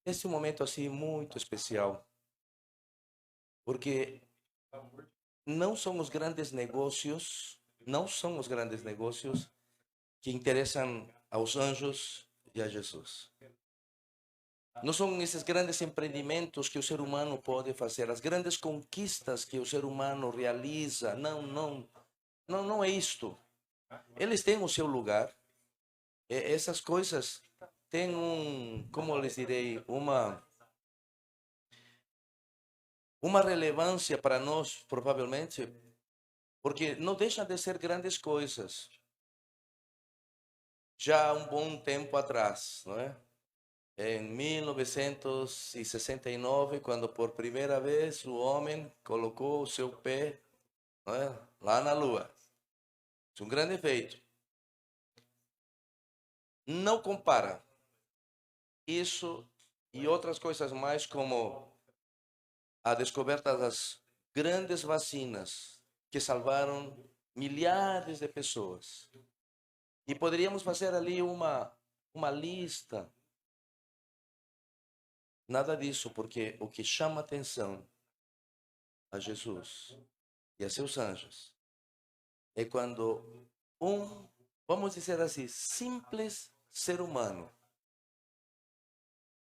Esse é um momento assim muito especial, porque não são os grandes negócios, não são os grandes negócios que interessam aos anjos e a Jesus. Não são esses grandes empreendimentos que o ser humano pode fazer, as grandes conquistas que o ser humano realiza. Não, não, não, não é isto. Eles têm o seu lugar. Essas coisas têm como lhes direi, uma relevância para nós, provavelmente, porque não deixam de ser grandes coisas. Já há um bom tempo atrás, não é? Em 1969, quando por primeira vez o homem colocou o seu pé, não é, lá na Lua. É um grande feito. Não compara isso e outras coisas mais, como a descoberta das grandes vacinas que salvaram milhares de pessoas. E poderíamos fazer ali uma lista. Nada disso, porque o que chama atenção a Jesus e a seus anjos é quando um, vamos dizer assim, simples ser humano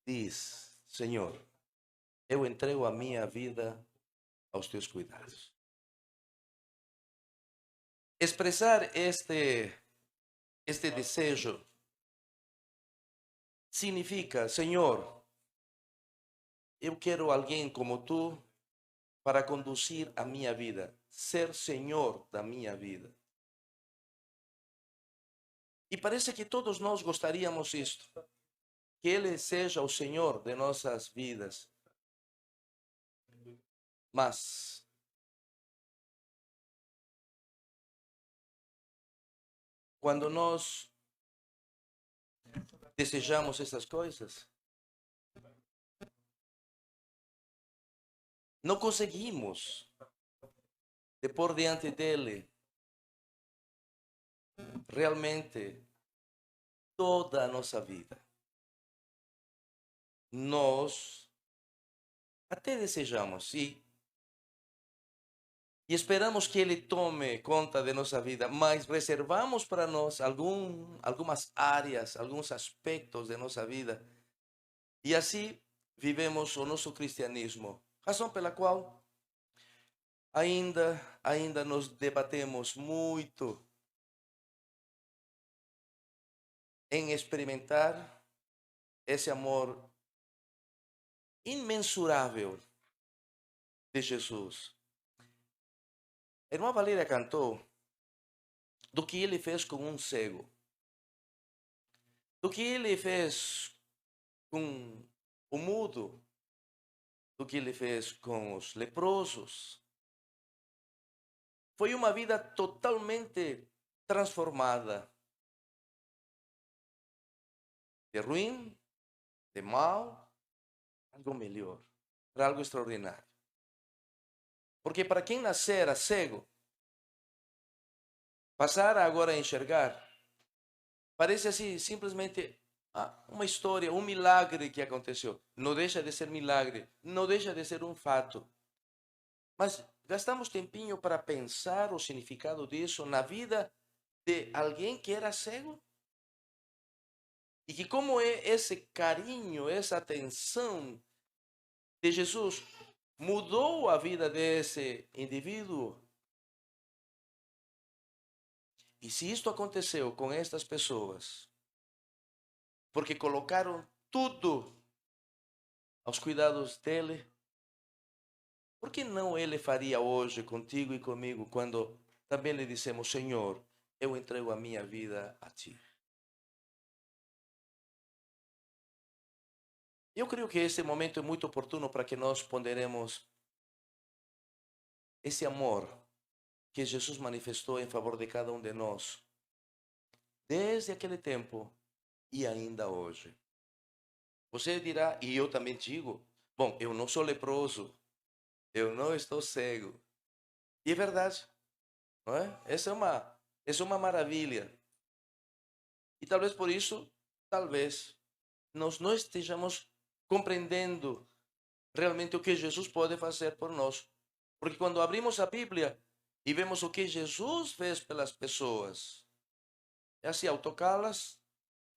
diz: Senhor, eu entrego a minha vida aos teus cuidados. Expressar este desejo significa: Senhor, eu quero alguém como tu para conduzir a minha vida, ser senhor da minha vida. E parece que todos nós gostaríamos isto, que Ele seja o Senhor de nossas vidas. Mas, quando nós desejamos essas coisas, não conseguimos de pôr diante dele realmente toda a nossa vida. Nós até desejamos e esperamos que Ele tome conta de nossa vida, mas reservamos para nós algumas áreas, alguns aspectos de nossa vida. E assim vivemos o nosso cristianismo. Razão pela qual ainda nos debatemos muito em experimentar esse amor imensurável de Jesus. A irmã Valéria cantou do que ele fez com um cego, do que ele fez com o mudo, do que ele fez com os leprosos. Foi uma vida totalmente transformada, de ruim, de mal, algo melhor, para algo extraordinário. Porque para quem nascera cego, passar agora a enxergar, parece assim simplesmente uma história, um milagre que aconteceu. Não deixa de ser milagre, não deixa de ser um fato. Mas gastamos tempinho para pensar o significado disso na vida de alguém que era cego? E que como é esse carinho, essa atenção de Jesus mudou a vida desse indivíduo? E se isto aconteceu com estas pessoas, porque colocaram tudo aos cuidados dele, por que não ele faria hoje contigo e comigo quando também lhe dissemos: Senhor, eu entrego a minha vida a ti? Eu creio que esse momento é muito oportuno para que nós ponderemos esse amor que Jesus manifestou em favor de cada um de nós, desde aquele tempo e ainda hoje. Você dirá, e eu também digo: bom, eu não sou leproso, eu não estou cego. E é verdade, não é? Essa é uma maravilha. E talvez por isso, talvez, nós não estejamos compreendendo realmente o que Jesus pode fazer por nós. Porque quando abrimos a Bíblia e vemos o que Jesus fez pelas pessoas, é assim, ao tocá-las,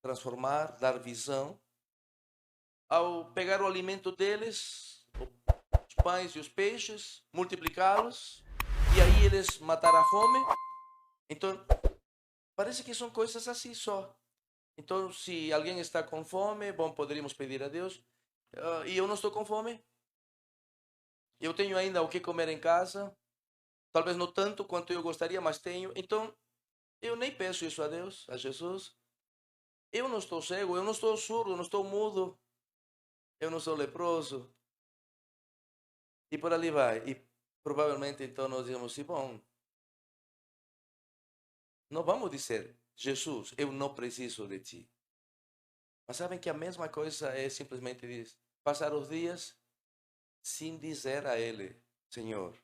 transformar, dar visão, ao pegar o alimento deles, os pães e os peixes, multiplicá-los, e aí eles matar a fome. Então, parece que são coisas assim só. Então, se alguém está com fome, bom, poderíamos pedir a Deus. E eu não estou com fome. Eu tenho ainda o que comer em casa. Talvez não tanto quanto eu gostaria, mas tenho. Então, eu nem peço isso a Deus, a Jesus. Eu não estou cego, eu não estou surdo, eu não estou mudo. Eu não sou leproso. E por ali vai. E provavelmente então nós dizemos assim, bom, não vamos dizer, Jesus, eu não preciso de ti. Mas sabem que a mesma coisa é simplesmente passar os dias sem dizer a Ele, Senhor,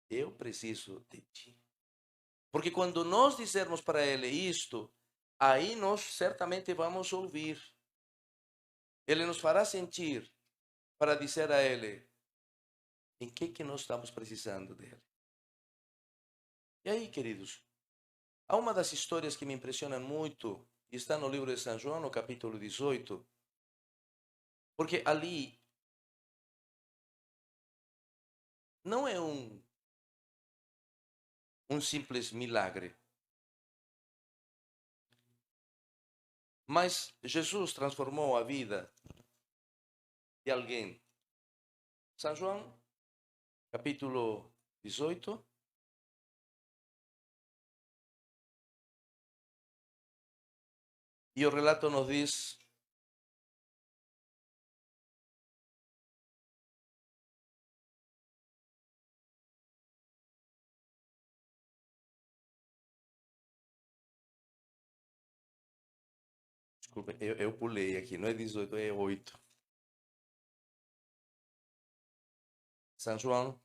eu preciso de ti. Porque quando nós dissermos para Ele isto, aí nós certamente vamos ouvir. Ele nos fará sentir para dizer a Ele em que nós estamos precisando dele. E aí, queridos, há uma das histórias que me impressiona muito, e está no livro de São João, no capítulo 18, porque ali não é um simples milagre, mas Jesus transformou a vida de alguém. São João, capítulo 18. E o relato nos diz: desculpa, eu pulei aqui, não é 18, é 8. São João,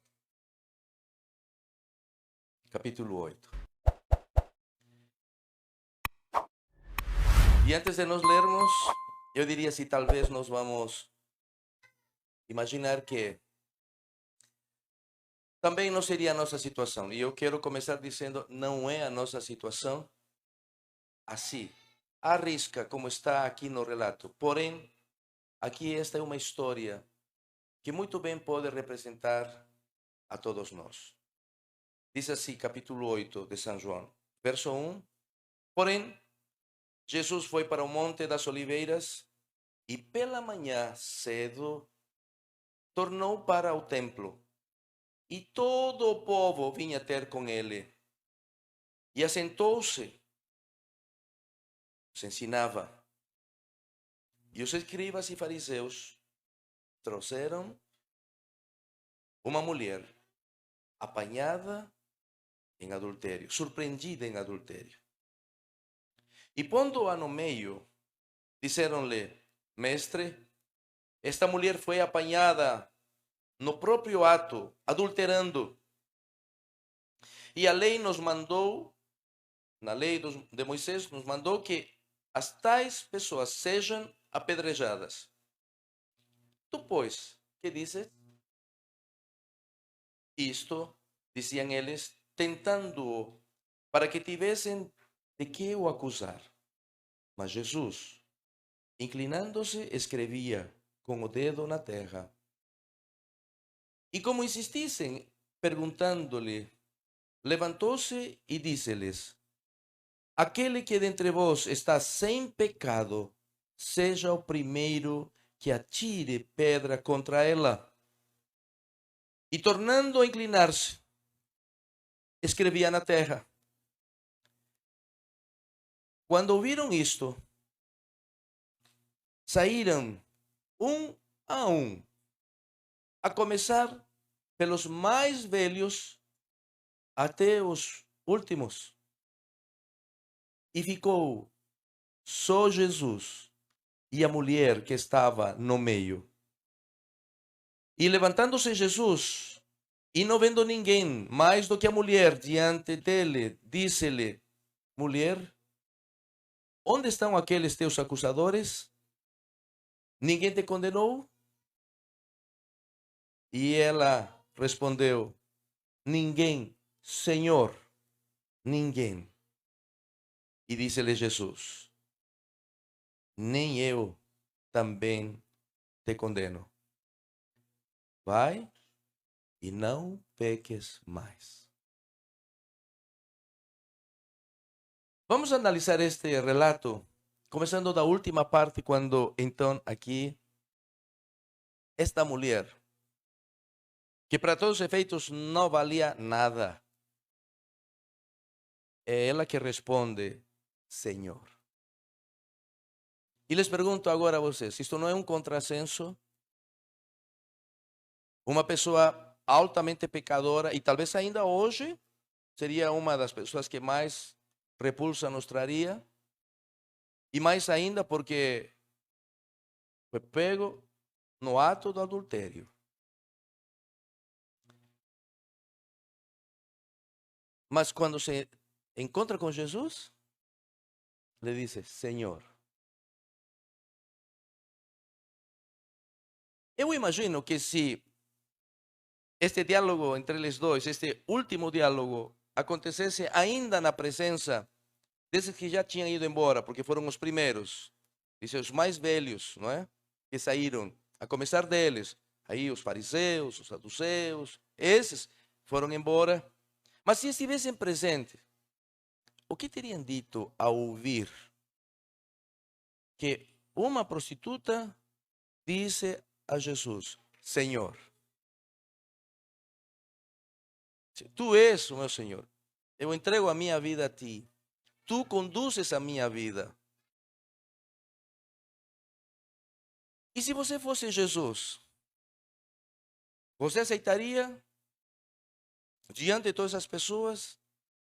capítulo 8. E antes de nós lermos, eu diria se talvez nós vamos imaginar que também não seria a nossa situação. E eu quero começar dizendo, não é a nossa situação assim, à risca, como está aqui no relato. Porém, aqui esta é uma história que muito bem pode representar a todos nós. Diz assim, capítulo 8 de São João, verso 1. Porém, Jesus foi para o Monte das Oliveiras e pela manhã cedo tornou para o templo. E todo o povo vinha ter com ele. E assentou-se, se ensinava. E os escribas e fariseus trouxeram uma mulher apanhada em adultério, surpreendida em adultério. E pondo-a no meio, disseram-lhe, mestre, esta mulher foi apanhada no próprio ato, adulterando. E a lei nos mandou, na lei de Moisés, nos mandou que as tais pessoas sejam apedrejadas. Tu, pois, que dizes? Isto, diziam eles, tentando-o, para que tivessem de que o acusar. Mas Jesus, inclinando-se, escrevia com o dedo na terra. E como insistissem, perguntando-lhe, levantou-se e disse-lhes, aquele que dentre vós está sem pecado, seja o primeiro que atire pedra contra ela. E tornando a inclinar-se, escrevia na terra. Quando ouviram isto, saíram a um, a começar pelos mais velhos até os últimos. E ficou só Jesus e a mulher que estava no meio. E levantando-se Jesus, e não vendo ninguém mais do que a mulher diante dele, disse-lhe, mulher, onde estão aqueles teus acusadores? Ninguém te condenou? E ela respondeu: ninguém, Senhor, ninguém. E disse-lhe Jesus: nem eu também te condeno. Vai e não peques mais. Vamos analisar este relato, começando da última parte, quando então aqui esta mulher, que para todos os efeitos não valia nada, é ela que responde: Senhor. E les pergunto agora a vocês, isto não é um contrassenso? Uma pessoa altamente pecadora, e talvez ainda hoje seria uma das pessoas que mais repulsa nos traria, e mais ainda porque foi pego no ato do adultério. Mas quando se encontra com Jesus, le dice: Senhor. Eu imagino que se este diálogo entre eles dois, este último diálogo, acontecesse ainda na presença desses que já tinham ido embora, porque foram os primeiros, e os mais velhos, não é? Que saíram, a começar deles, aí os fariseus, os saduceus, esses foram embora. Mas se estivessem presentes, o que teriam dito ao ouvir que uma prostituta disse a Jesus: Senhor, tu és o meu Senhor, eu entrego a minha vida a ti, tu conduzes a minha vida. E se você fosse Jesus, você aceitaria, diante de todas as pessoas,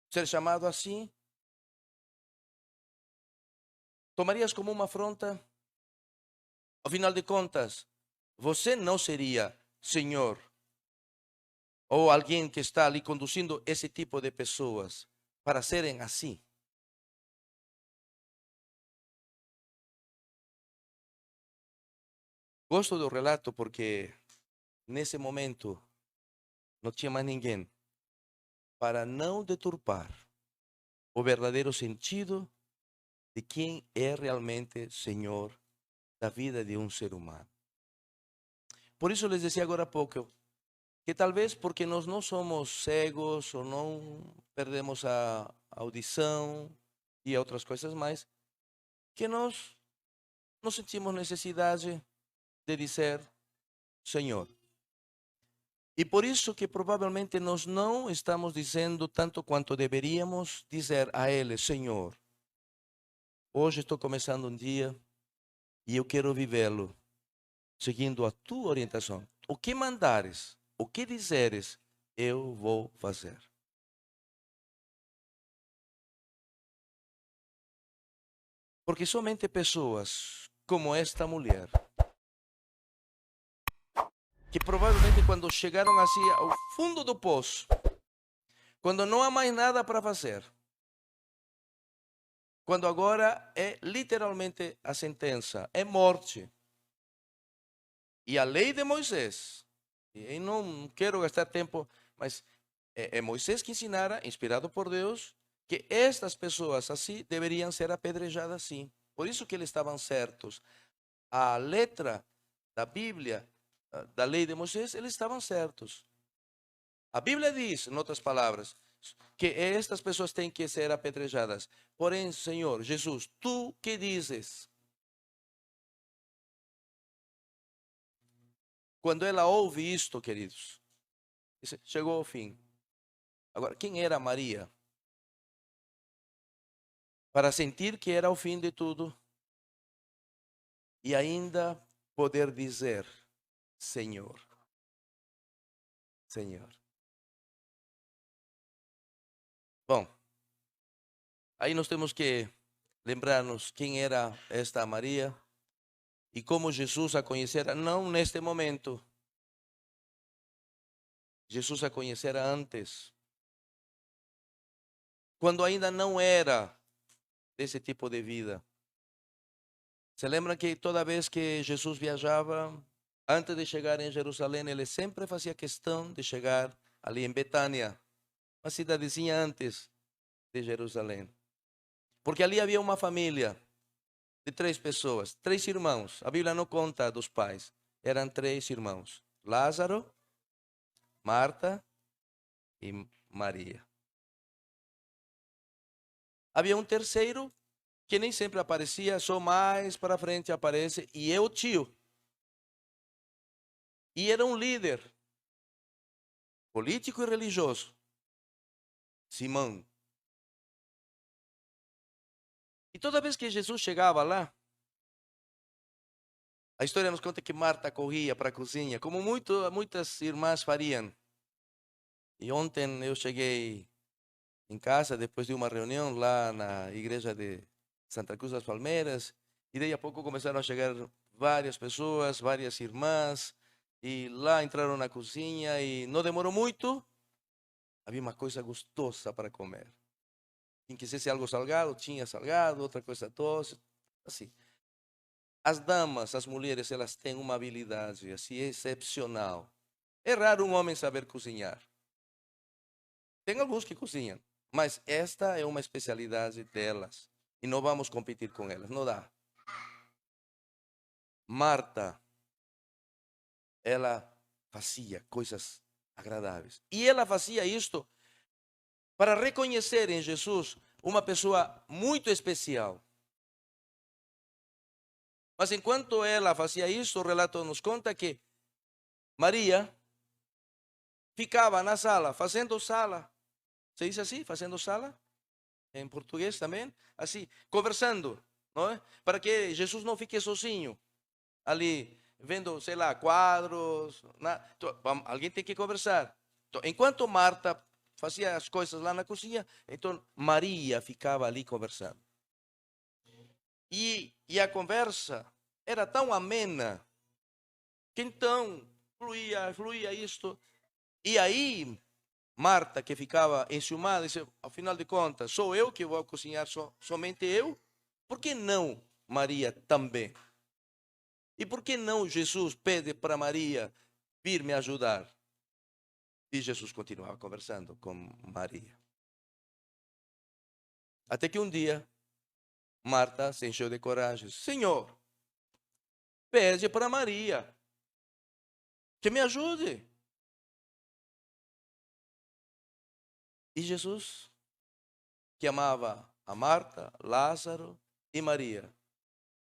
ser chamado assim? Tomarias como uma afronta? Afinal de contas, você não seria Senhor ou alguém que está ali conduzindo esse tipo de pessoas para serem assim. Gosto do relato porque nesse momento não tinha mais ninguém para não deturpar o verdadeiro sentido de quem é realmente Senhor da vida de um ser humano. Por isso les decía agora há pouco que talvez porque nós não somos cegos ou não perdemos a audição e outras coisas mais, que nós não sentimos necessidade de dizer Senhor. E por isso que provavelmente nós não estamos dizendo tanto quanto deveríamos dizer a Ele: Senhor, hoje estou começando um dia e eu quero vivê-lo seguindo a tua orientação. O que mandares, o que dizeres, eu vou fazer. Porque somente pessoas como esta mulher, que provavelmente quando chegaram assim ao fundo do poço, quando não há mais nada para fazer, quando agora é literalmente a sentença, é morte. E a lei de Moisés, e não quero gastar tempo, mas é Moisés que ensinara, inspirado por Deus, que estas pessoas assim deveriam ser apedrejadas assim. Por isso que eles estavam certos. A letra da Bíblia, da lei de Moisés, eles estavam certos. A Bíblia diz, em outras palavras, que estas pessoas têm que ser apedrejadas. Porém, Senhor Jesus, tu que dizes? Quando ela ouve isto, queridos, chegou ao fim. Agora, quem era Maria? Para sentir que era o fim de tudo e ainda poder dizer: Senhor, Senhor. Bom, aí nós temos que lembrar-nos quem era esta Maria e como Jesus a conhecera, não neste momento. Jesus a conhecera antes, quando ainda não era desse tipo de vida. Se lembra que toda vez que Jesus viajava, Antes de chegar em Jerusalém, ele sempre fazia questão de chegar ali em Betânia, uma cidadezinha antes de Jerusalém. Porque ali havia uma família de 3 pessoas, 3 irmãos. A Bíblia não conta dos pais. Eram 3 irmãos: Lázaro, Marta e Maria. Havia um terceiro que nem sempre aparecia, só mais para frente aparece, e é o tio. E era um líder político e religioso, Simão. E toda vez que Jesus chegava lá, a história nos conta que Marta corria para a cozinha, como muitas irmãs fariam. E ontem eu cheguei em casa, depois de uma reunião lá na igreja de Santa Cruz das Palmeiras, e daí a pouco começaram a chegar várias pessoas, várias irmãs, e lá entraram na cozinha e não demorou muito, havia uma coisa gostosa para comer. Quem quisesse algo salgado, tinha salgado, outra coisa doce, assim. As damas, as mulheres, elas têm uma habilidade assim excepcional. É raro um homem saber cozinhar. Tem alguns que cozinham, mas esta é uma especialidade delas. E não vamos competir com elas, não dá. Marta, ela fazia coisas agradáveis. E ela fazia isto para reconhecer em Jesus uma pessoa muito especial. Mas enquanto ela fazia isso, o relato nos conta que Maria ficava na sala, fazendo sala. Se diz assim, fazendo sala? Em português também? Assim, conversando, não é? Para que Jesus não fique sozinho ali, vendo, sei lá, quadros. Alguém tem que conversar. Então, enquanto Marta fazia as coisas lá na cozinha, então Maria ficava ali conversando. E a conversa era tão amena que então fluía isto. E aí, Marta, que ficava enciumada, disse: afinal de contas, sou eu que vou cozinhar, somente eu? Por que não Maria também? E por que não Jesus pede para Maria vir me ajudar? E Jesus continuava conversando com Maria. Até que um dia, Marta se encheu de coragem: Senhor, pede para Maria que me ajude. E Jesus, que amava a Marta, Lázaro e Maria,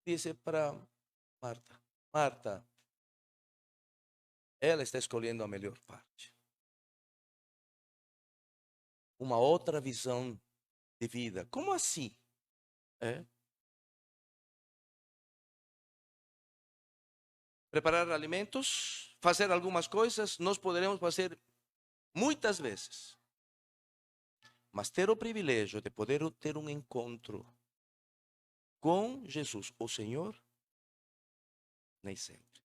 disse para Marta: Marta, ela está escolhendo a melhor parte. Uma outra visão de vida. Como assim? É? Preparar alimentos, fazer algumas coisas, nós poderemos fazer muitas vezes. Mas ter o privilégio de poder ter um encontro com Jesus, o Senhor, nem sempre.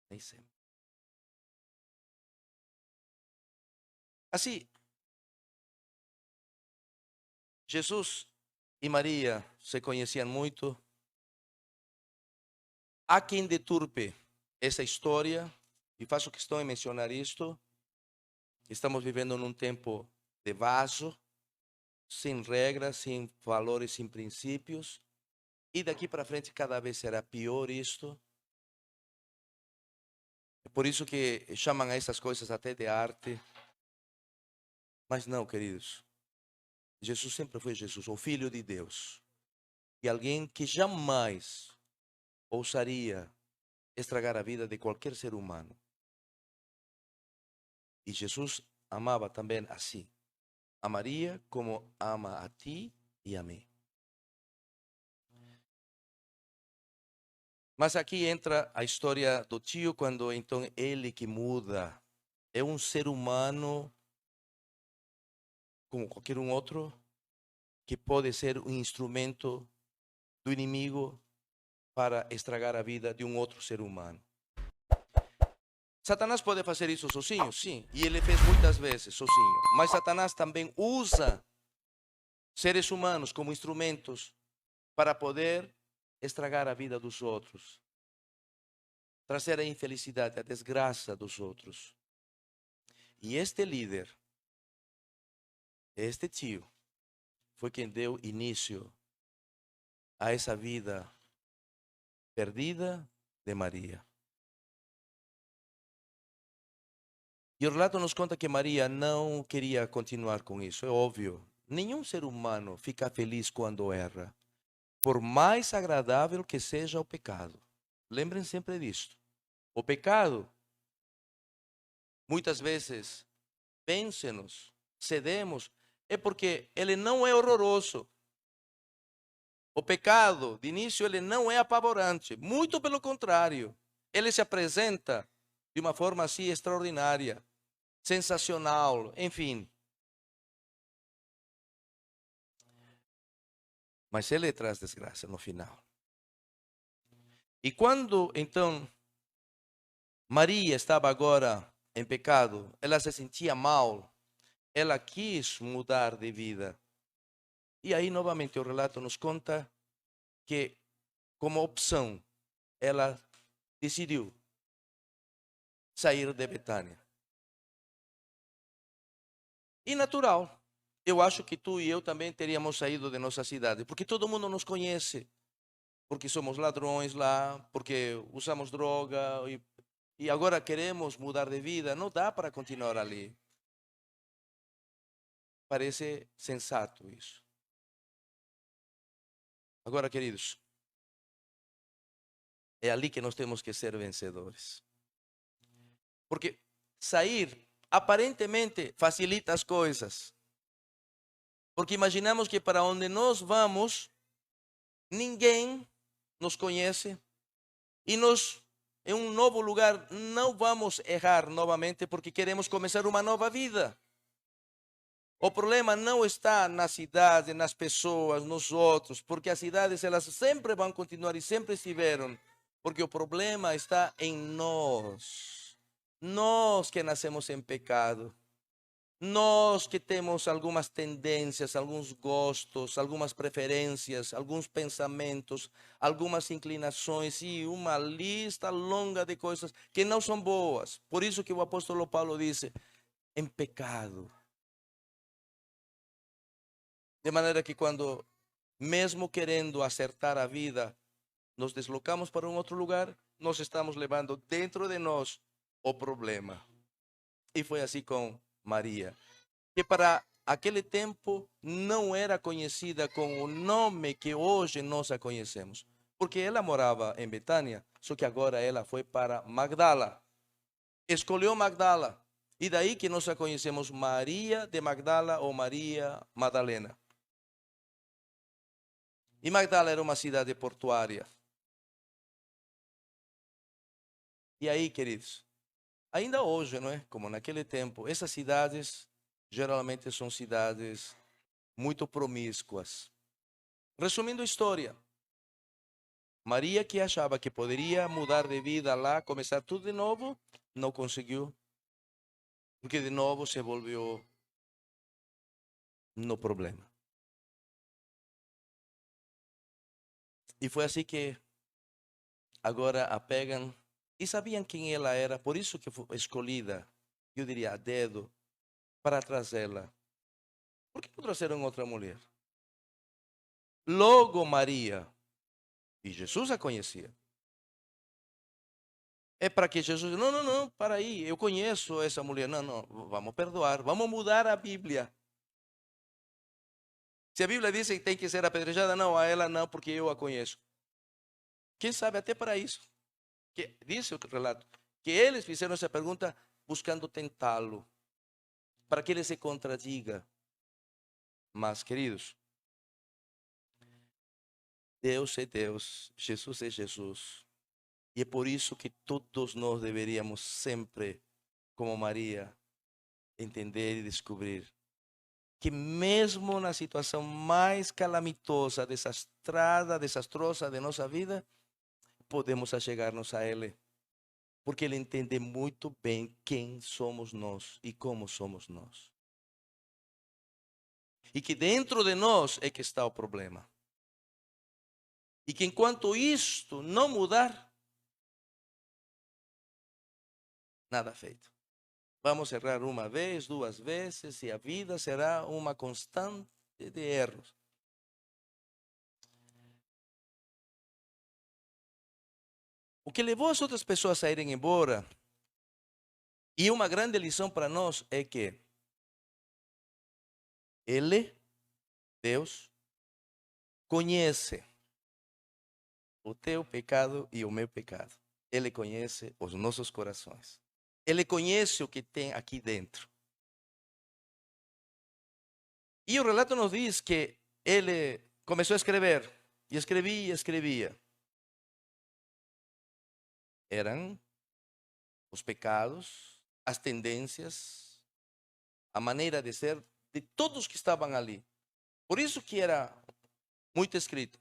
Nem sempre. Assim, Jesus e Maria se conheciam muito. Há quem deturpe essa história, e faço questão de mencionar isto. Estamos vivendo num tempo de vaso, sem regras, sem valores, sem princípios. E daqui para frente cada vez será pior isto. É por isso que chamam a essas coisas até de arte. Mas não, queridos. Jesus sempre foi Jesus, o Filho de Deus. E alguém que jamais ousaria estragar a vida de qualquer ser humano. E Jesus amava também assim a Maria como ama a ti e a mim. Mas aqui entra a história do tio, quando então ele que muda. É um ser humano como qualquer um outro, que pode ser um instrumento do inimigo para estragar a vida de um outro ser humano. Satanás pode fazer isso sozinho? Sim. E ele fez muitas vezes sozinho. Mas Satanás também usa seres humanos como instrumentos para poder estragar a vida dos outros. trazer a infelicidade, a desgraça dos outros. E este líder, este tio, foi quem deu início a essa vida perdida de Maria. E o relato nos conta que Maria não queria continuar com isso, é óbvio. Nenhum ser humano fica feliz quando erra, por mais agradável que seja o pecado. Lembrem sempre disto. O pecado, muitas vezes, vence-nos, cedemos, é porque ele não é horroroso. O pecado, de início, ele não é apavorante. Muito pelo contrário. Ele se apresenta de uma forma assim extraordinária, sensacional, enfim. Mas ele traz desgraça no final. E quando, então, Maria estava agora em pecado, ela se sentia mal, ela quis mudar de vida. E aí, novamente, o relato nos conta que, como opção, ela decidiu sair de Betânia. E natural. Eu acho que tu e eu também teríamos saído de nossa cidade, porque todo mundo nos conhece, porque somos ladrões lá, porque usamos droga e agora queremos mudar de vida. Não dá para continuar ali. Parece sensato isso. Agora, queridos, é ali que nós temos que ser vencedores. Porque sair aparentemente facilita as coisas. Porque imaginamos que para onde nós vamos, ninguém nos conhece e nós, em um novo lugar, não vamos errar novamente porque queremos começar uma nova vida. O problema não está na cidade, nas pessoas, nos outros, porque as cidades elas sempre vão continuar e sempre estiveram, porque o problema está em nós. Nós que nascemos em pecado. Nós que temos algumas tendências, alguns gostos, algumas preferências, alguns pensamentos, algumas inclinações e uma lista longa de coisas que não são boas. Por isso que o apóstolo Paulo disse, em pecado. De maneira que quando, mesmo querendo acertar a vida, nos deslocamos para um outro lugar, nós estamos levando dentro de nós o problema. E foi assim com Maria, que para aquele tempo não era conhecida com o nome que hoje nós a conhecemos. Porque ela morava em Betânia, só que agora ela foi para Magdala. Escolheu Magdala. E daí que nós a conhecemos Maria de Magdala ou Maria Madalena. E Magdala era uma cidade portuária. E aí, queridos, ainda hoje, não é? Como naquele tempo, essas cidades geralmente são cidades muito promíscuas. Resumindo a história, Maria, que achava que poderia mudar de vida lá, começar tudo de novo, não conseguiu, porque de novo se volviu no problema. E foi assim que agora a pegam e sabiam quem ela era, por isso que foi escolhida, eu diria a dedo, para trazê-la. Por que não trouxeram outra mulher? Logo Maria, e Jesus a conhecia. É para que Jesus, não, para aí, eu conheço essa mulher. Não, vamos perdoar, vamos mudar a Bíblia. Se a Bíblia diz que tem que ser apedrejada, não, a ela não, porque eu a conheço. Quem sabe até para isso. Que, diz o relato, que eles fizeram essa pergunta buscando tentá-lo, para que ele se contradiga. Mas, queridos, Deus é Deus, Jesus é Jesus. E é por isso que todos nós deveríamos sempre, como Maria, entender e descobrir que mesmo na situação mais calamitosa, desastrosa de nossa vida, podemos achegar-nos a Ele. Porque Ele entende muito bem quem somos nós e como somos nós. E que dentro de nós é que está o problema. E que enquanto isto não mudar, nada feito. Vamos errar uma vez, duas vezes, e a vida será uma constante de erros. O que levou as outras pessoas a irem embora, e uma grande lição para nós, é que Ele, Deus, conhece o teu pecado e o meu pecado. Ele conhece os nossos corações. Ele conhece o que tem aqui dentro. E o relato nos diz que ele começou a escrever, e escrevia e escrevia. Eram os pecados, as tendências, a maneira de ser de todos que estavam ali. Por isso que era muito escrito.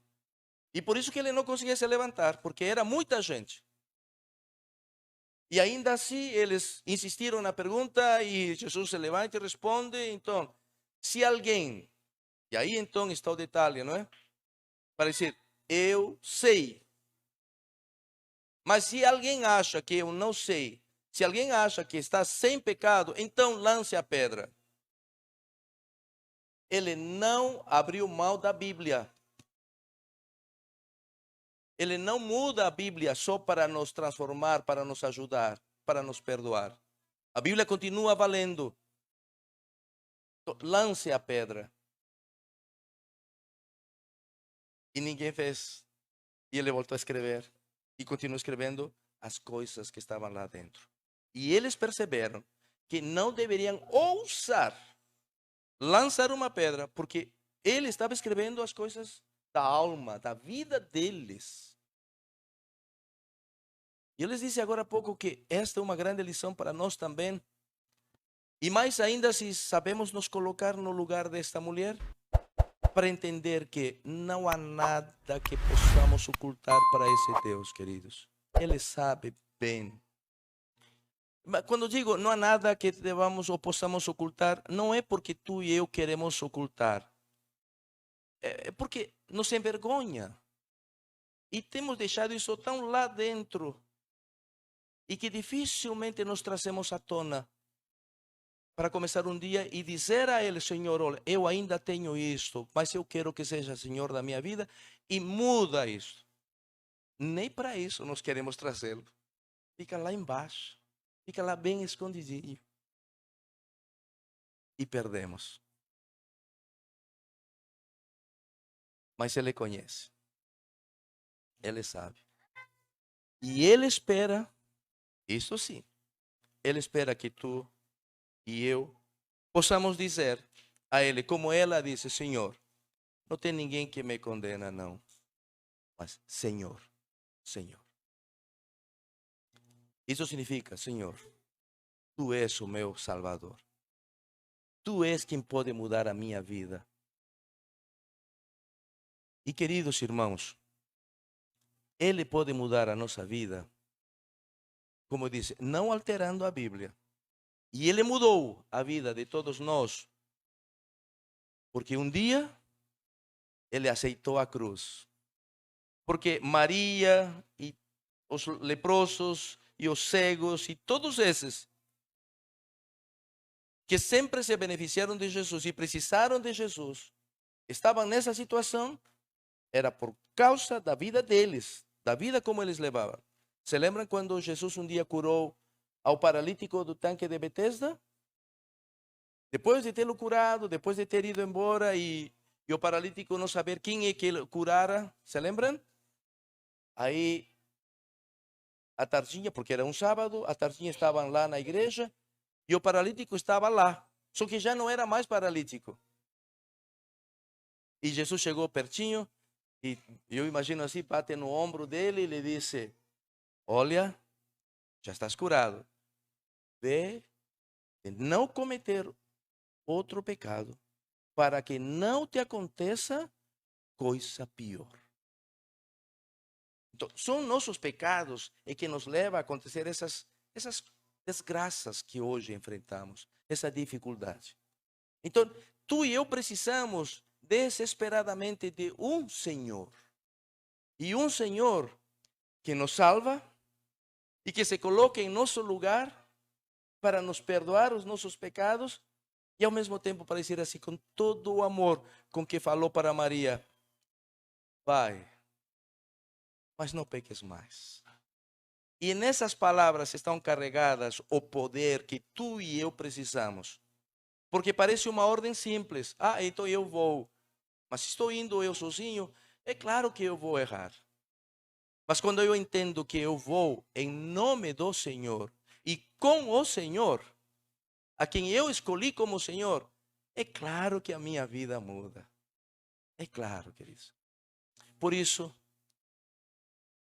E por isso que ele não conseguia se levantar, porque era muita gente. E ainda assim, eles insistiram na pergunta e Jesus se levanta e responde. Então, se alguém, e aí então está o detalhe, não é? Para dizer, eu sei. Mas se alguém acha que eu não sei, se alguém acha que está sem pecado, então lance a pedra. Ele não abriu mão da Bíblia. Ele não muda a Bíblia só para nos transformar, para nos ajudar, para nos perdoar. A Bíblia continua valendo. Lance a pedra. E ninguém fez. E ele voltou a escrever. E continuou escrevendo as coisas que estavam lá dentro. E eles perceberam que não deveriam ousar lançar uma pedra, porque ele estava escrevendo as coisas da alma, da vida deles. E eu les disse agora há pouco que esta é uma grande lição para nós também. E mais ainda se sabemos nos colocar no lugar desta mulher, para entender que não há nada que possamos ocultar para esse Deus, queridos. Ele sabe bem. Mas quando digo não há nada que devamos ou possamos ocultar, não é porque tu e eu queremos ocultar. É porque nos envergonha. E temos deixado isso tão lá dentro. E que dificilmente nos trazemos à tona. Para começar um dia e dizer a Ele, Senhor, olha, eu ainda tenho isto, mas eu quero que seja Senhor da minha vida e muda isto. Nem para isso nós queremos trazê-lo. Fica lá embaixo, fica lá bem escondidinho. E perdemos. Mas Ele conhece. Ele sabe. E Ele espera, isso sim, Ele espera que tu e eu possamos dizer a Ele, como ela disse, Senhor, não tem ninguém que me condena, não. Mas, Senhor, Senhor. Isso significa, Senhor, tu és o meu Salvador. Tu és quem pode mudar a minha vida. E queridos irmãos, Ele pode mudar a nossa vida, como disse, não alterando a Bíblia. E Ele mudou a vida de todos nós, porque um dia Ele aceitou a cruz. Porque Maria e os leprosos e os cegos e todos esses que sempre se beneficiaram de Jesus e precisaram de Jesus, estavam nessa situação, era por causa da vida deles, da vida como eles levavam. Se lembram quando Jesus um dia curou ao paralítico do tanque de Betesda? Depois de tê-lo curado, depois de ter ido embora e o paralítico não saber quem é que ele curara, se lembram? Aí, à tardinha, porque era um sábado, à tardinha estavam lá na igreja e o paralítico estava lá, só que já não era mais paralítico. E Jesus chegou pertinho e eu imagino assim, bate no ombro dele e lhe disse, olha, já estás curado. Vê de não cometer outro pecado, para que não te aconteça coisa pior. Então, são nossos pecados que nos levam a acontecer essas desgraças que hoje enfrentamos, essa dificuldade. Então, tu e eu precisamos desesperadamente de um Senhor. E um Senhor que nos salva e que se coloca em nosso lugar para nos perdoar os nossos pecados e ao mesmo tempo para dizer assim, com todo o amor com que falou para Maria: vai, mas não peques mais. E nessas palavras estão carregadas o poder que tu e eu precisamos. Porque parece uma ordem simples. Ah, então eu vou. Mas se estou indo eu sozinho, é claro que eu vou errar. Mas quando eu entendo que eu vou em nome do Senhor e com o Senhor, a quem eu escolhi como Senhor, é claro que a minha vida muda. É claro, queridos. Por isso,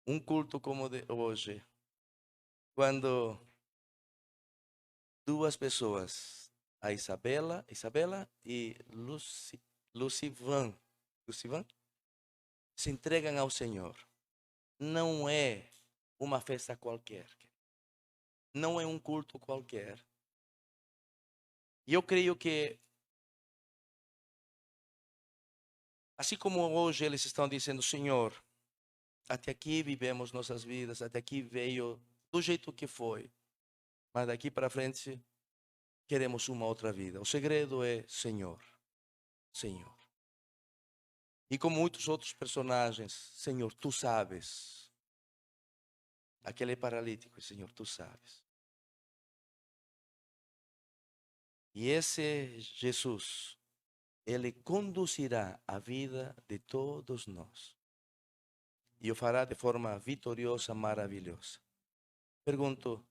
um culto como o de hoje, quando duas pessoas, a Isabela e Lucivan, se entregam ao Senhor, não é uma festa qualquer, não é um culto qualquer. E eu creio que, assim como hoje eles estão dizendo: Senhor, até aqui vivemos nossas vidas, até aqui veio do jeito que foi, mas daqui para frente queremos uma outra vida. O segredo é Senhor, Senhor. E como muitos outros personagens, Senhor, tu sabes. Aquele paralítico, Senhor, tu sabes. E esse Jesus, ele conduzirá a vida de todos nós. E o fará de forma vitoriosa, maravilhosa. Pergunto,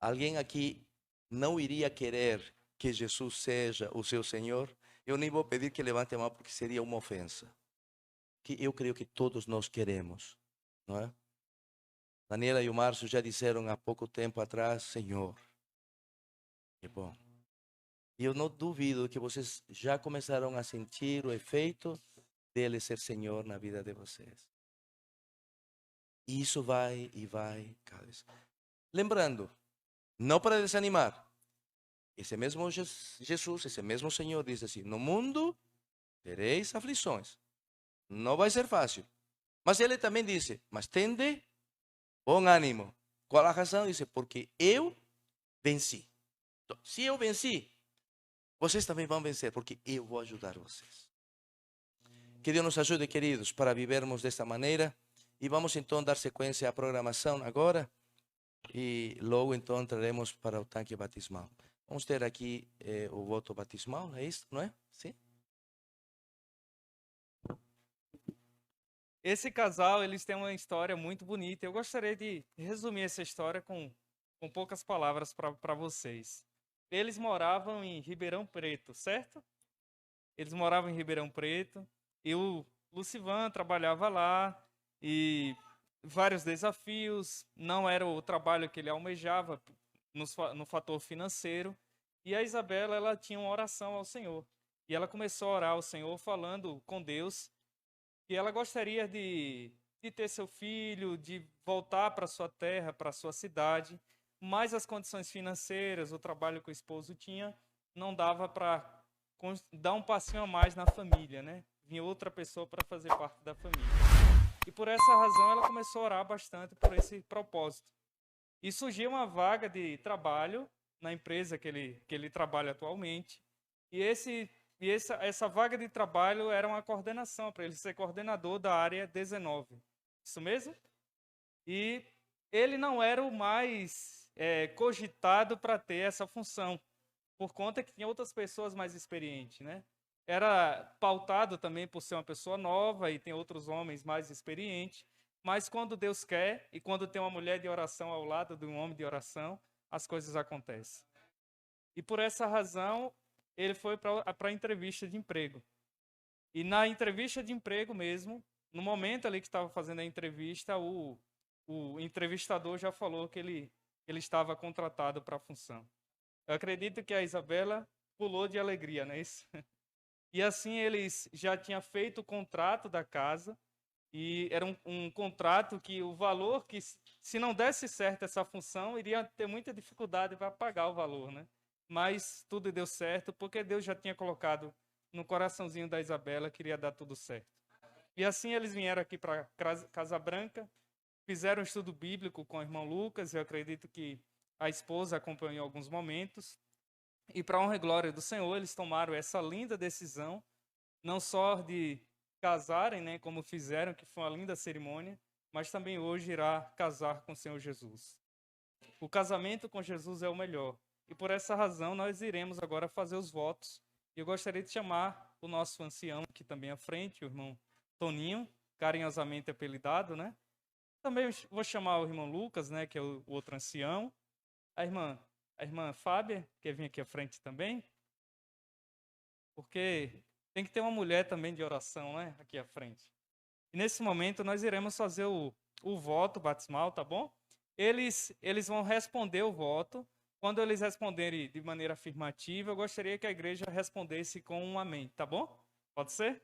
alguém aqui não iria querer que Jesus seja o seu Senhor? Eu nem vou pedir que levante a mão porque seria uma ofensa. Que eu creio que todos nós queremos, não é? Daniela e o Márcio já disseram há pouco tempo atrás: Senhor, que bom. E eu não duvido que vocês já começaram a sentir o efeito dele ser Senhor na vida de vocês. E isso vai e vai cada vez. Lembrando, não para desanimar, esse mesmo Jesus, esse mesmo Senhor diz assim: no mundo tereis aflições. Não vai ser fácil. Mas ele também disse: mas tende bom ânimo. Qual a razão? Dice: porque eu venci. Então, se eu venci, vocês também vão vencer, porque eu vou ajudar vocês. Que Deus nos ajude, queridos, para vivermos desta maneira. E vamos então dar sequência à programação agora. E logo então entraremos para o tanque batismal. Vamos ter aqui o voto batismal, é isso, não é? Sim? Esse casal, eles têm uma história muito bonita. Eu gostaria de resumir essa história com poucas palavras para vocês. Eles moravam em Ribeirão Preto, certo? Eles moravam em Ribeirão Preto e o Lucivan trabalhava lá e vários desafios, não era o trabalho que ele almejava no fator financeiro. E a Isabela, ela tinha uma oração ao Senhor. E ela começou a orar ao Senhor falando com Deus que ela gostaria de ter seu filho, de voltar para sua terra, para sua cidade, mas as condições financeiras, o trabalho que o esposo tinha, não dava para dar um passinho a mais na família, né? Vinha outra pessoa para fazer parte da família. E por essa razão ela começou a orar bastante por esse propósito. E surgiu uma vaga de trabalho na empresa que ele trabalha atualmente. E essa vaga de trabalho era uma coordenação, para ele ser coordenador da área 19. Isso mesmo? E ele não era o mais cogitado para ter essa função, por conta que tinha outras pessoas mais experientes, né? Era pautado também por ser uma pessoa nova e tem outros homens mais experientes. Mas quando Deus quer e quando tem uma mulher de oração ao lado de um homem de oração, as coisas acontecem. E por essa razão, ele foi para a entrevista de emprego. E na entrevista de emprego mesmo, no momento ali que estava fazendo a entrevista, o entrevistador já falou que ele estava contratado para a função. Eu acredito que a Isabela pulou de alegria, não é isso? E assim eles já tinham feito o contrato da casa, e era um contrato que o valor que, se não desse certo essa função, iria ter muita dificuldade para pagar o valor, né? Mas tudo deu certo, porque Deus já tinha colocado no coraçãozinho da Isabela que iria dar tudo certo. E assim eles vieram aqui para Casa Branca, fizeram um estudo bíblico com o irmão Lucas. Eu acredito que a esposa acompanhou em alguns momentos. E para honra e glória do Senhor, eles tomaram essa linda decisão, não só de casarem, né, como fizeram, que foi uma linda cerimônia, mas também hoje irá casar com o Senhor Jesus. O casamento com Jesus é o melhor. E por essa razão nós iremos agora fazer os votos. E eu gostaria de chamar o nosso ancião aqui também à frente, o irmão Toninho, carinhosamente apelidado, né? Também vou chamar o irmão Lucas, né, que é o outro ancião. A irmã Fábia, quer vir aqui à frente também? Porque tem que ter uma mulher também de oração, né, aqui à frente. E nesse momento nós iremos fazer o voto batismal, tá bom? Eles vão responder o voto. Quando eles responderem de maneira afirmativa, eu gostaria que a igreja respondesse com um amém, tá bom? Pode ser?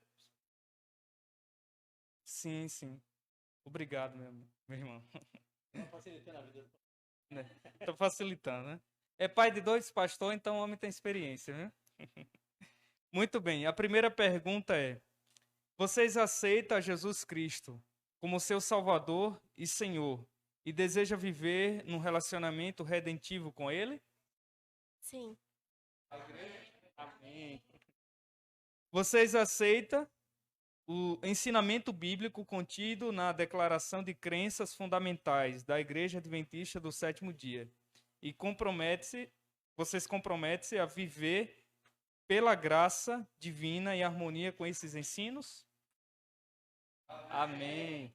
Sim, sim. Obrigado, meu irmão. Estou facilitando a vida. Estou facilitando, né? É pai de 2 pastores, então o homem tem experiência, né? Muito bem. A primeira pergunta é: vocês aceitam Jesus Cristo como seu Salvador e Senhor e desejam viver num relacionamento redentivo com Ele? Sim, Amém. Vocês aceitam o ensinamento bíblico contido na Declaração de Crenças Fundamentais da Igreja Adventista do Sétimo Dia e vocês comprometem-se a viver pela graça divina em harmonia com esses ensinos? Amém.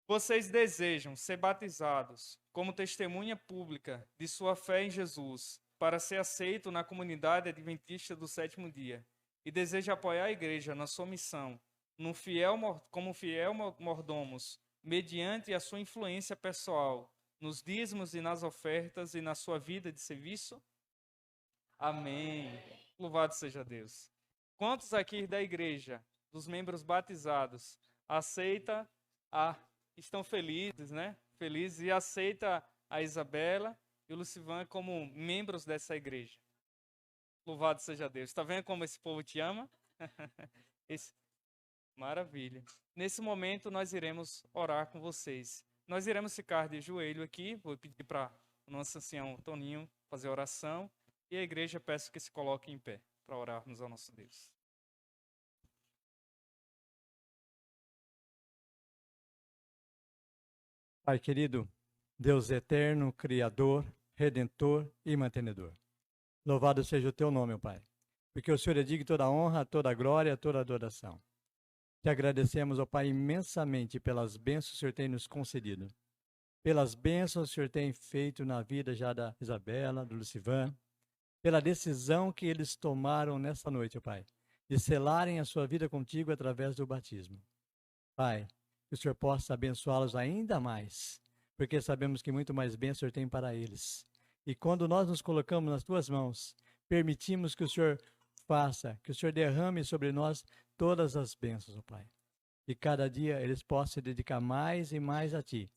Vocês desejam ser batizados como testemunha pública de sua fé em Jesus para ser aceito na comunidade adventista do sétimo dia e desejam apoiar a igreja na sua missão como fiel mordomos, mediante a sua influência pessoal nos dízimos e nas ofertas e na sua vida de serviço? Amém. Louvado seja Deus. Quantos aqui da igreja, dos membros batizados, aceita estão felizes, né? Felizes e aceita a Isabela e o Lucivan como membros dessa igreja? Louvado seja Deus. Está vendo como esse povo te ama? Maravilha. Nesse momento nós iremos orar com vocês. Nós iremos ficar de joelho aqui. Vou pedir para o nosso ancião Toninho fazer a oração. E a igreja peço que se coloque em pé para orarmos ao nosso Deus. Pai querido, Deus eterno, Criador, Redentor e Mantenedor. Louvado seja o teu nome, ó Pai, porque o Senhor é digno de toda honra, toda glória, toda adoração. Te agradecemos, ó Pai, imensamente pelas bênçãos que o Senhor tem nos concedido, pelas bênçãos que o Senhor tem feito na vida já da Isabela, do Lucivan, pela decisão que eles tomaram nessa noite, ó Pai, de selarem a sua vida contigo através do batismo. Pai, que o Senhor possa abençoá-los ainda mais, porque sabemos que muito mais bênção o Senhor tem para eles. E quando nós nos colocamos nas tuas mãos, permitimos que o Senhor faça, que o Senhor derrame sobre nós todas as bênçãos, ó Pai. E cada dia eles possam se dedicar mais e mais a Ti.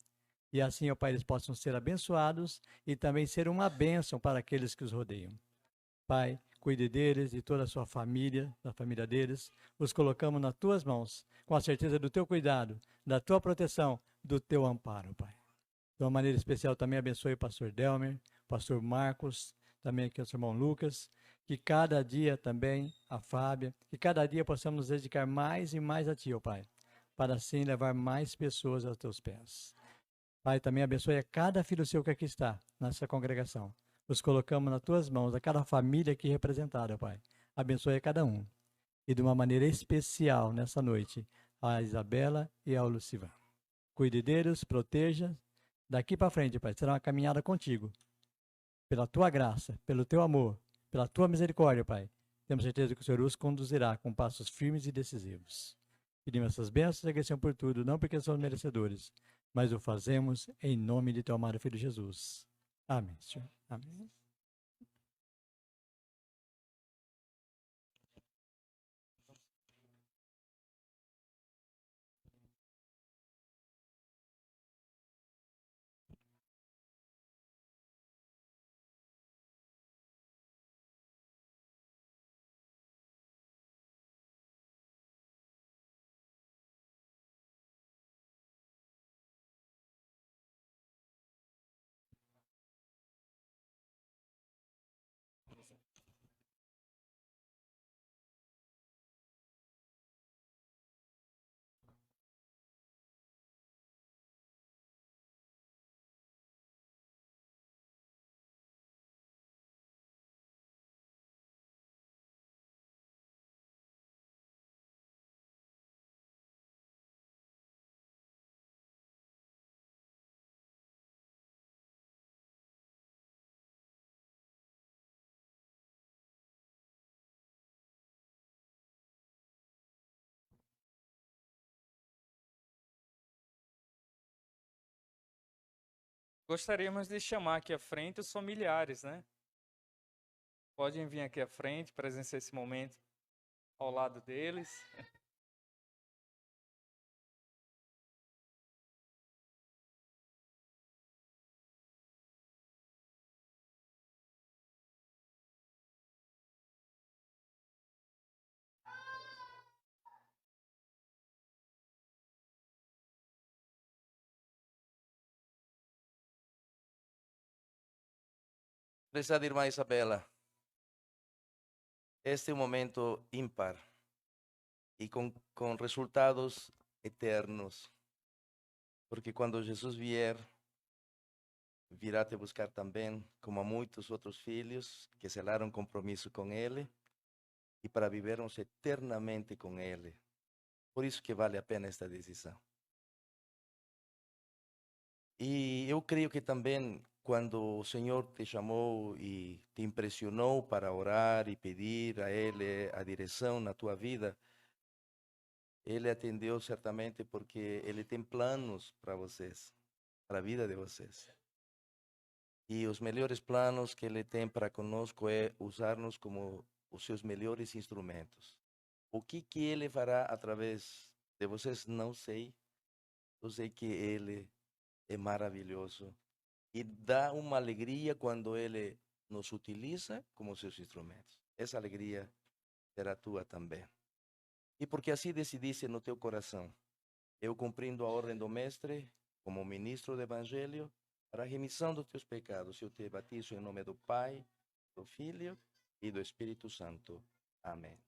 E assim, ó Pai, eles possam ser abençoados e também ser uma bênção para aqueles que os rodeiam. Pai, cuide deles e toda a sua família, da família deles. Os colocamos nas tuas mãos, com a certeza do teu cuidado, da tua proteção, do teu amparo, Pai. De uma maneira especial também abençoe o pastor Delmer, o pastor Marcos, também aqui o seu irmão Lucas, que cada dia também, a Fábia, que cada dia possamos nos dedicar mais e mais a Ti, ó Pai, para assim levar mais pessoas aos Teus pés. Pai, também abençoe a cada filho seu que aqui está, nessa congregação. Os colocamos nas Tuas mãos, a cada família aqui representada, Pai. Abençoe a cada um. E de uma maneira especial, nessa noite, a Isabela e ao Lucivan. Cuide deles, proteja. Daqui para frente, Pai, será uma caminhada contigo. Pela Tua graça, pelo Teu amor, pela Tua misericórdia, Pai. Temos certeza que o Senhor os conduzirá com passos firmes e decisivos. Pedimos essas bênçãos e agradecemos por tudo, não porque somos merecedores, mas o fazemos em nome de Teu amado Filho Jesus. Amém, Senhor. Amém. Gostaríamos de chamar aqui à frente os familiares, né? Podem vir aqui à frente, presenciar esse momento ao lado deles. Prezada irmã Isabela, este é um momento ímpar e com resultados eternos, porque quando Jesus vier, virá te buscar também, como a muitos outros filhos que selaram compromisso com Ele e para vivermos eternamente com Ele. Por isso que vale a pena esta decisão. E eu creio que também, quando o Senhor te chamou e te impressionou para orar e pedir a Ele a direção na tua vida, Ele atendeu certamente porque Ele tem planos para vocês, para a vida de vocês. E os melhores planos que Ele tem para conosco é usar-nos como os seus melhores instrumentos. O que Ele fará através de vocês, não sei. Eu sei que Ele é maravilhoso e dá uma alegria quando Ele nos utiliza como seus instrumentos. Essa alegria será tua também. E porque assim decidiste no teu coração, eu cumprindo a ordem do Mestre, como ministro do Evangelho, para a remissão dos teus pecados, eu te batizo em nome do Pai, do Filho e do Espírito Santo. Amém.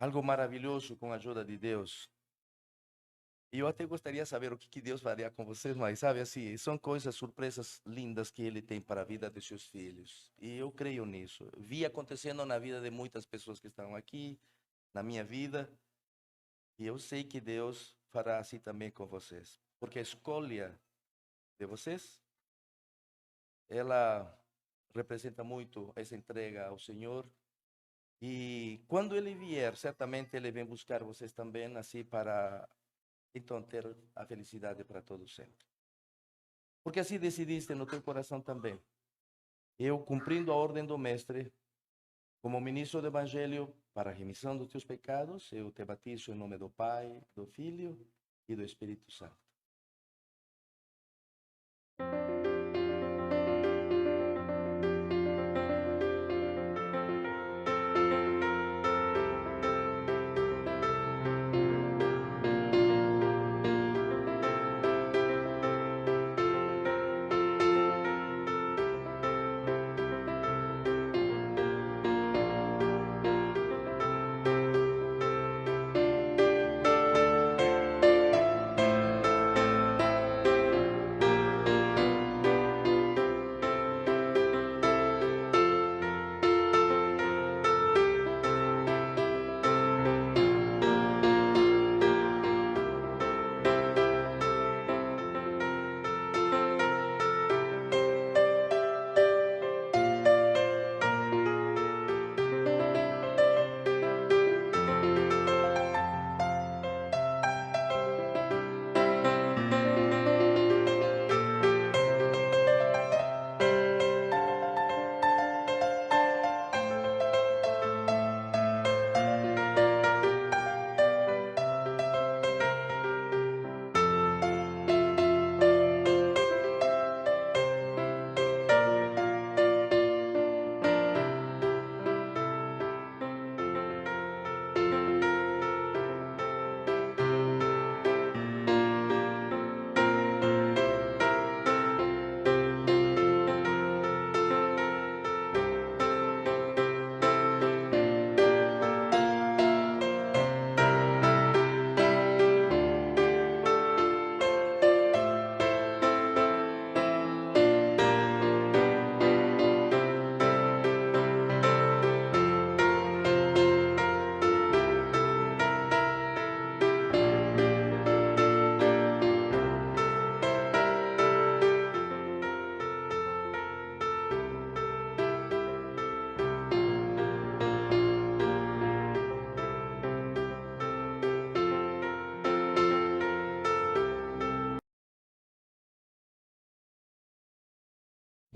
Algo maravilhoso com a ajuda de Deus. E eu até gostaria de saber o que Deus faria com vocês, mas sabe assim, são coisas, surpresas lindas que Ele tem para a vida de seus filhos. E eu creio nisso. Vi acontecendo na vida de muitas pessoas que estão aqui, na minha vida. E eu sei que Deus fará assim também com vocês. Porque a escolha de vocês, ela representa muito essa entrega ao Senhor. E quando Ele vier, certamente Ele vem buscar vocês também, assim, para então ter a felicidade para todos sempre. Porque assim decidiste no teu coração também. Eu, cumprindo a ordem do Mestre, como ministro do Evangelho, para a remissão dos teus pecados, eu te batizo em nome do Pai, do Filho e do Espírito Santo.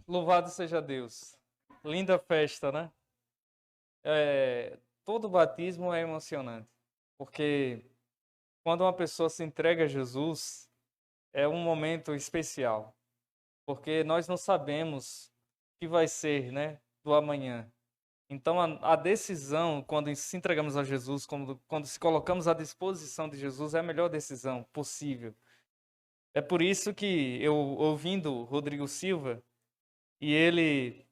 Louvado seja Deus. Linda festa, né? Todo batismo é emocionante, porque quando uma pessoa se entrega a Jesus, é um momento especial, porque nós não sabemos o que vai ser, né, do amanhã. Então, a decisão, quando se entregamos a Jesus, quando se colocamos à disposição de Jesus, é a melhor decisão possível. É por isso que eu, ouvindo Rodrigo Silva, e ele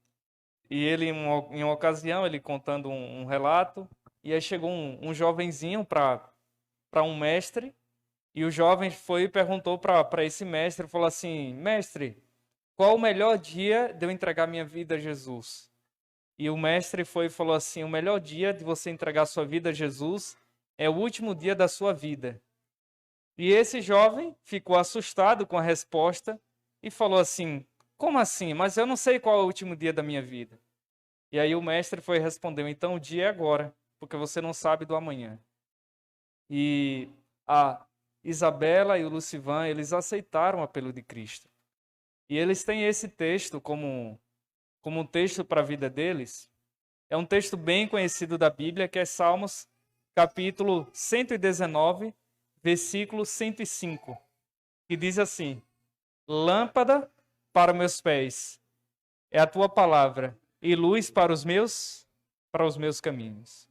em uma ocasião, ele contando um relato, e aí chegou um jovenzinho para um mestre, e o jovem foi e perguntou para esse mestre, falou assim, mestre, qual o melhor dia de eu entregar minha vida a Jesus? E o mestre foi e falou assim, o melhor dia de você entregar sua vida a Jesus é o último dia da sua vida. E esse jovem ficou assustado com a resposta e falou assim, como assim? Mas eu não sei qual é o último dia da minha vida. E aí o mestre foi e respondeu, então o dia é agora, porque você não sabe do amanhã. E a Isabela e o Lucivan, eles aceitaram o apelo de Cristo. E eles têm esse texto como um texto para a vida deles. É um texto bem conhecido da Bíblia, que é Salmos, capítulo 119, versículo 105, que diz assim, lâmpada para meus pés é a tua palavra e luz para os meus caminhos.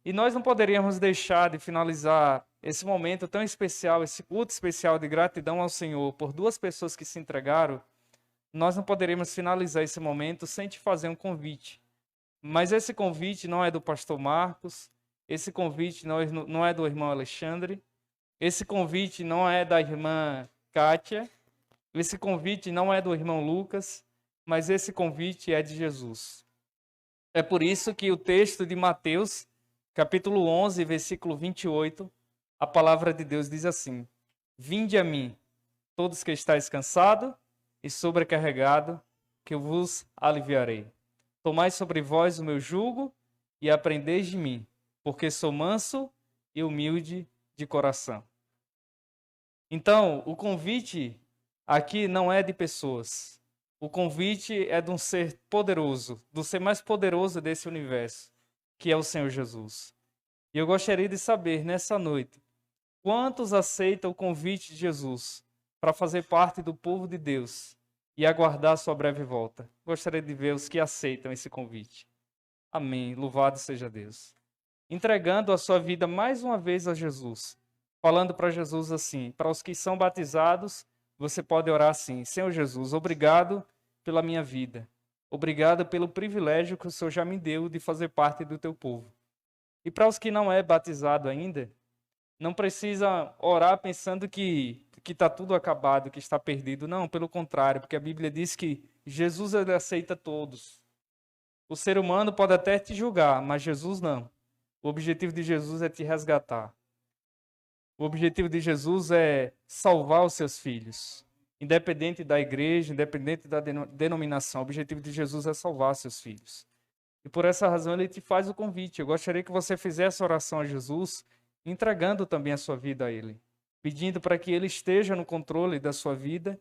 E nós não poderíamos deixar de finalizar esse momento tão especial, esse culto especial de gratidão ao Senhor por duas pessoas que se entregaram. Nós não poderíamos finalizar esse momento sem te fazer um convite. Mas esse convite não é do pastor Marcos, esse convite não é do irmão Alexandre, esse convite não é da irmã Kátia, esse convite não é do irmão Lucas, mas esse convite é de Jesus. É por isso que o texto de Mateus, capítulo 11, versículo 28, a palavra de Deus diz assim, vinde a mim, todos que estáis cansados e sobrecarregados, que eu vos aliviarei. Tomai sobre vós o meu jugo e aprendeis de mim, porque sou manso e humilde de coração. Então, o convite aqui não é de pessoas. O convite é de um ser poderoso, do ser mais poderoso desse universo, que é o Senhor Jesus. E eu gostaria de saber, nessa noite, quantos aceitam o convite de Jesus para fazer parte do povo de Deus e aguardar sua breve volta? Gostaria de ver os que aceitam esse convite. Amém. Louvado seja Deus. Entregando a sua vida mais uma vez a Jesus. Falando para Jesus assim, para os que são batizados, você pode orar assim, Senhor Jesus, obrigado pela minha vida. Obrigado pelo privilégio que o Senhor já me deu de fazer parte do teu povo. E para os que não é batizado ainda, não precisa orar pensando que está tudo acabado, que está perdido. Não, pelo contrário, porque a Bíblia diz que Jesus ele aceita todos. O ser humano pode até te julgar, mas Jesus não. O objetivo de Jesus é te resgatar. O objetivo de Jesus é salvar os seus filhos. Independente da igreja, independente da denominação, o objetivo de Jesus é salvar seus filhos. E por essa razão ele te faz o convite. Eu gostaria que você fizesse oração a Jesus, entregando também a sua vida a Ele, pedindo para que Ele esteja no controle da sua vida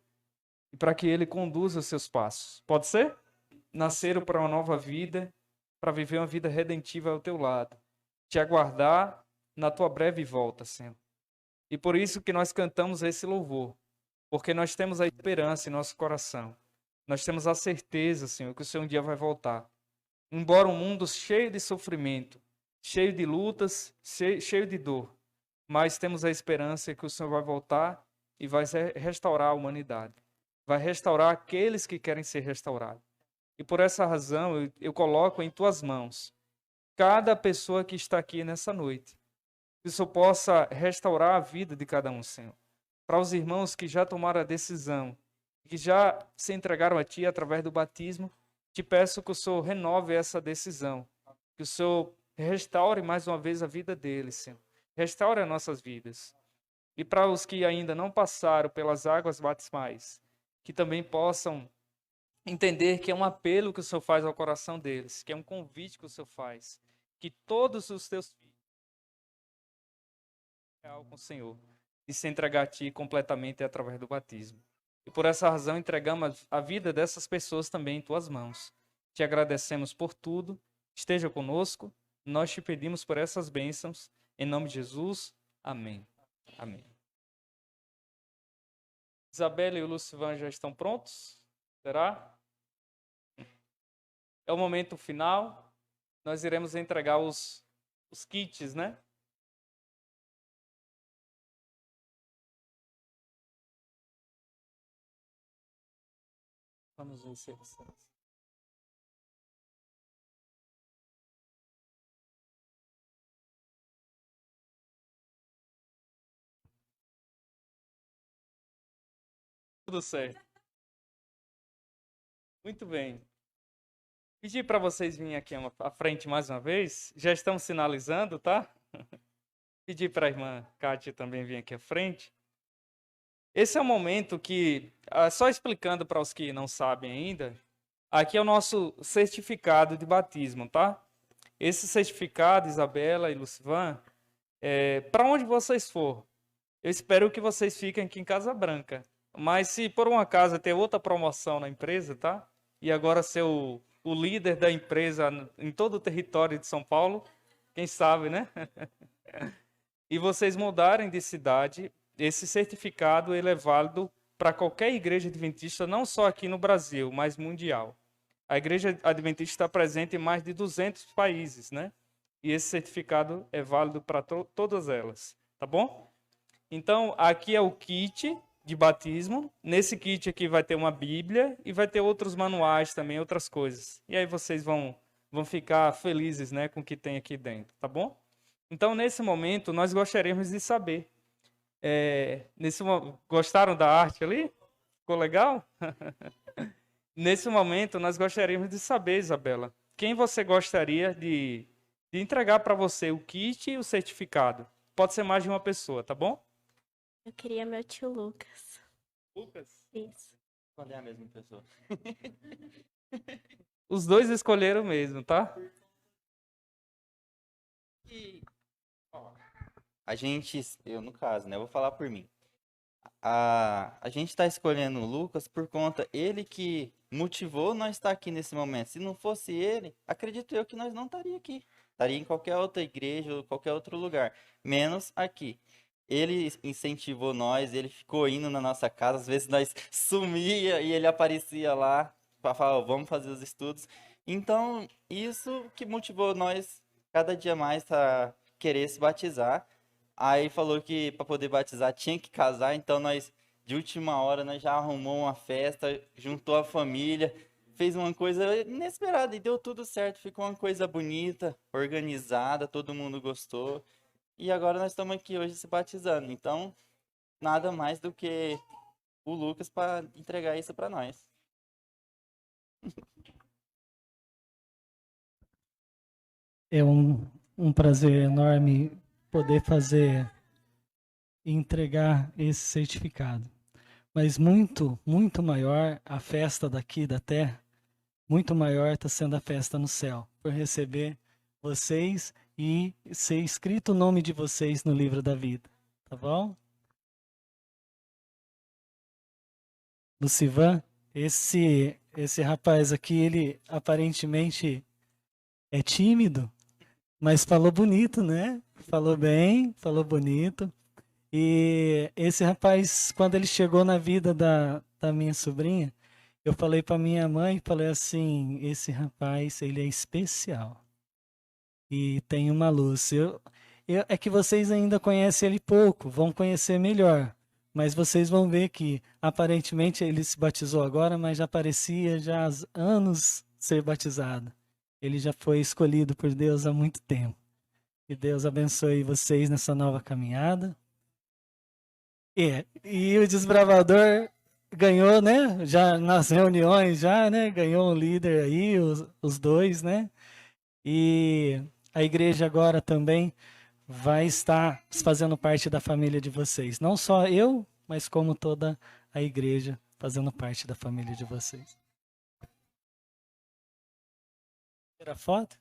e para que Ele conduza os seus passos. Pode ser? Nasceram para uma nova vida, para viver uma vida redentiva ao teu lado, te aguardar na tua breve volta, Senhor. E por isso que nós cantamos esse louvor, porque nós temos a esperança em nosso coração. Nós temos a certeza, Senhor, que o Senhor um dia vai voltar. Embora um mundo cheio de sofrimento, cheio de lutas, cheio de dor, mas temos a esperança que o Senhor vai voltar e vai restaurar a humanidade. Vai restaurar aqueles que querem ser restaurados. E por essa razão eu coloco em tuas mãos cada pessoa que está aqui nessa noite. Que o Senhor possa restaurar a vida de cada um, Senhor. Para os irmãos que já tomaram a decisão, que já se entregaram a Ti através do batismo, te peço que o Senhor renove essa decisão. Que o Senhor restaure mais uma vez a vida deles, Senhor. Restaure as nossas vidas. E para os que ainda não passaram pelas águas batismais, que também possam entender que é um apelo que o Senhor faz ao coração deles, que é um convite que o Senhor faz, que todos os teus filhos com o Senhor e se entregar a Ti completamente através do batismo. E por essa razão entregamos a vida dessas pessoas também em tuas mãos. Te agradecemos por tudo. Esteja conosco. Nós te pedimos por essas bênçãos. Em nome de Jesus. Amém. Amém. Isabela e o Lucivan já estão prontos? Será? É o momento final. Nós iremos entregar os kits, né? Vamos ver se eles... Tudo certo. Muito bem. Pedir para vocês virem aqui à frente mais uma vez. Já estão sinalizando, tá? Pedir para a irmã Kátia também vir aqui à frente. Esse é o momento que, só explicando para os que não sabem ainda, aqui é o nosso certificado de batismo, tá? Esse certificado, Isabela e Lucivan, para onde vocês for, eu espero que vocês fiquem aqui em Casa Branca. Mas se por um acaso ter outra promoção na empresa, tá? E agora ser o líder da empresa em todo o território de São Paulo, quem sabe, né? E vocês mudarem de cidade, esse certificado ele é válido para qualquer igreja adventista, não só aqui no Brasil, mas mundial. A igreja adventista está presente em mais de 200 países, né? E esse certificado é válido para todas elas, tá bom? Então, aqui é o kit de batismo. Nesse kit aqui vai ter uma Bíblia e vai ter outros manuais também, outras coisas. E aí vocês vão ficar felizes, né, com o que tem aqui dentro, tá bom? Então, nesse momento, nós gostaríamos de saber. Gostaram da arte ali? Ficou legal? Nesse momento, nós gostaríamos de saber, Isabela, quem você gostaria de entregar para você o kit e o certificado. Pode ser mais de uma pessoa, tá bom? Eu queria meu tio Lucas. Lucas? Isso. Quando é a mesma pessoa? Os dois escolheram mesmo, tá? A gente, eu no caso, né? Eu vou falar por mim. A gente tá escolhendo o Lucas por conta, ele que motivou nós estar aqui nesse momento. Se não fosse ele, acredito eu que nós não estaria aqui. Estaria em qualquer outra igreja ou qualquer outro lugar, menos aqui. Ele incentivou nós, ele ficou indo na nossa casa, às vezes nós sumia e ele aparecia lá para falar, "Ó, vamos fazer os estudos." Então, isso que motivou nós cada dia mais a querer se batizar. Aí falou que para poder batizar tinha que casar, então nós de última hora nós já arrumou uma festa, juntou a família, fez uma coisa inesperada e deu tudo certo, ficou uma coisa bonita, organizada, todo mundo gostou. E agora nós estamos aqui hoje se batizando. Então, nada mais do que o Lucas para entregar isso para nós. É um prazer enorme poder fazer e entregar esse certificado. Mas muito, muito maior a festa daqui da terra, muito maior está sendo a festa no céu, por receber vocês e ser escrito o nome de vocês no livro da vida. Tá bom? Lucivan, esse rapaz aqui, ele aparentemente é tímido, mas falou bonito, né? Falou bem, falou bonito. E esse rapaz, quando ele chegou na vida da minha sobrinha, eu falei para minha mãe, falei assim, esse rapaz, ele é especial. E tem uma luz. É que vocês ainda conhecem ele pouco, vão conhecer melhor. Mas vocês vão ver que, aparentemente, ele se batizou agora, mas já parecia já há anos ser batizado. Ele já foi escolhido por Deus há muito tempo. Que Deus abençoe vocês nessa nova caminhada. E o desbravador ganhou, né? Já nas reuniões, já, né? Ganhou um líder aí, os dois, né? E a igreja agora também vai estar fazendo parte da família de vocês. Não só eu, mas como toda a igreja fazendo parte da família de vocês. Tira foto?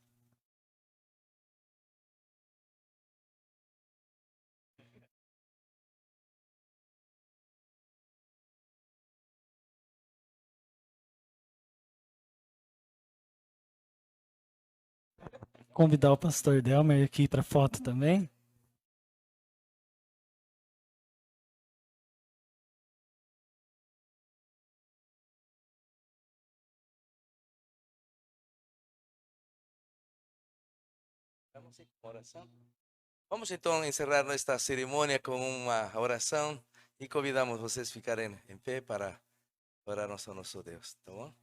convidar o pastor Delmer aqui para foto também. Vamos então encerrar esta cerimônia com uma oração e convidamos vocês a ficarem em pé para orarmos ao nosso Deus, tá bom?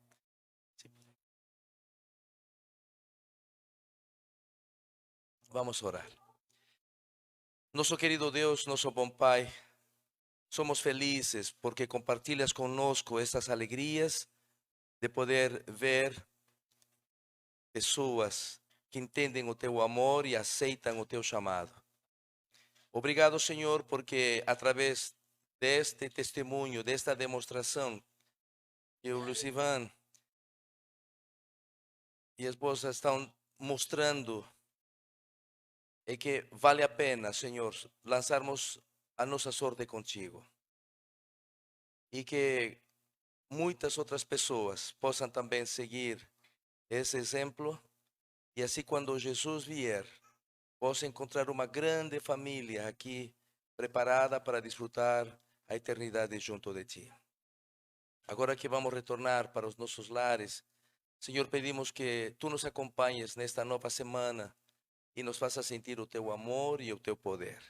Vamos orar. Nosso querido Deus, nosso bom Pai, somos felizes porque compartilhas conosco estas alegrias de poder ver pessoas que entendem o teu amor e aceitam o teu chamado. Obrigado, Senhor, porque através deste testemunho, desta demonstração, que o Lucivan e a esposa estão mostrando, é que vale a pena, Senhor, lançarmos a nossa sorte contigo. E que muitas outras pessoas possam também seguir esse exemplo. E assim, quando Jesus vier, possa encontrar uma grande família aqui, preparada para desfrutar a eternidade junto de Ti. Agora que vamos retornar para os nossos lares, Senhor, pedimos que Tu nos acompanhes nesta nova semana e nos faça sentir o Teu amor e o Teu poder.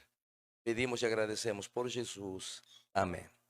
Pedimos e agradecemos por Jesus. Amém.